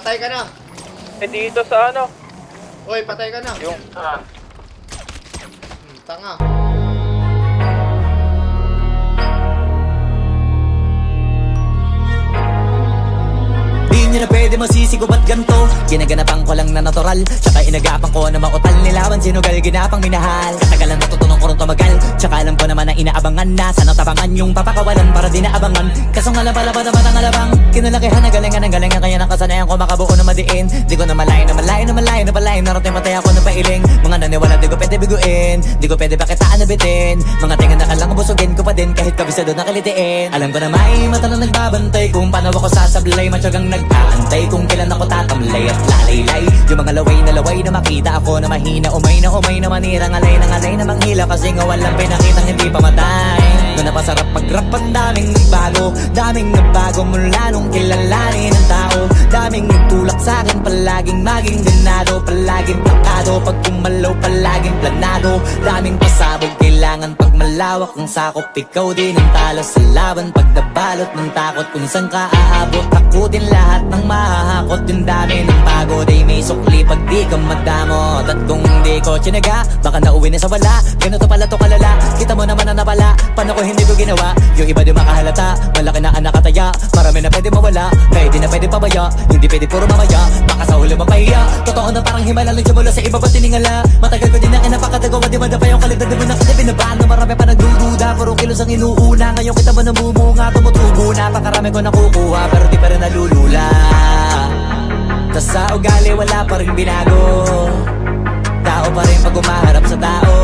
Patay ka na. Eh dito sa ano? Oy, patay ka na. Yung Tanga. Di nyo na pwede masisi ko ba't ganto. Ginaganapan ko lang na natural, tsaka inagapan ko na mautal nilaban. Sinugal ginapang minahal, katagalan natutunan ko rin tumagal. Tsaka alam ko naman na inaabangan na sanang tabangan yung papakawalan para di naabangan. Kaso nga labalaban naman ang alabang kinalakihan na galingan ng galingan. Kaya nakasanayan ko makabuo na madiin. Di ko na malayo na malayo na malayo na palayo. Narating patay ako ng pailing. Mga naniwala di ko pwede biguin, di ko pwede pakitaan na bitin. Mga tinga na kalang busugin ko pa din kahit kabisado na kalitiin. Alam ko na may mata na nagbabantay kung paano ako sasablay. Matyagang nag-aantay kung kailan ako tatamlay at lalaylay. Yung mga laway na makita ako na mahina. Umay na manirang alay na manghila. Kasi nga walang pinakitang hindi pamatay. Doon na pasarap pag-rap ang daming nagbago mula nung kilalanin ng tao. Daming nagtulak sa'kin, palaging maging ganado, palaging plakado, pag kumalaw palaging planado. Daming pasabog, kailangan pag malawak ang sakop. Ikaw din ang talo sa laban, pag nabalot ng takot. Kung saan ka aabot, ako din lahat ng mahahakot. Yung dami ng pagod ay may sukli pag di ka madamot. At kung hindi ko tsinaga, baka nauwi na sa wala. Ganito pala to kalala, kita mo naman na napala. Paano ko hindi ko ginawa, yung iba di makahalata. Malaki na anak kataya, marami na pwede mawala. Kaya di na pwede pabaya, hindi pwede puro mamaya. Baka sa huli mapahiya, totoo na parang himala lang siya mula sa iba ba tiningala. Matagal ko din na kinapakatagawa, di madapa yung kalidad. Di mo nakatipin na paano, marami pa nagdududa. Puro kilos ang inuuna, ngayon kita mo namumunga. Tumutubo na, pakarami ko nakukuha, pero di pa rin nalulula. Tas sa ugali wala pa rin binago, tao pa rin pag umaharap sa tao.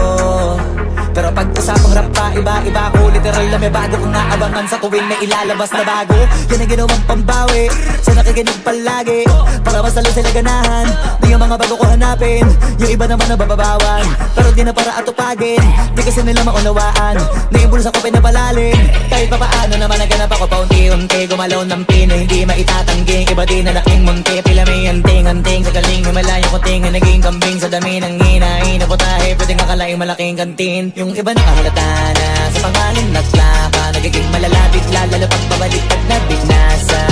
Pero pag usapang rap pa, iba-iba ko. Literal na may bago kong naabangan sa tuwing may ilalabas na bago. Yan ang ginawang pambawi sa nakikinig palagi, para mas lalo sila ganahan. Di yung mga bago ko hanapin, yung iba naman nabababawan. Pero di na para atupagin, di kasi nila maunawaan. Naimbulsa ko pinapalalim, kahit pa paano naman naganap ako paunti-unti. Gumalaw ng pino, hindi maitatanggi. Iba din na laking munti, pila may anting-anting. Sa galing may malayong kuting, naging kambing sa dami ng hinahin. Naputahe, pwedeng akalaing malaking kantin. Yung iba nakahalata na sa pangalan at laka, nagiging malalapit lalo pag babalik at nabinasa.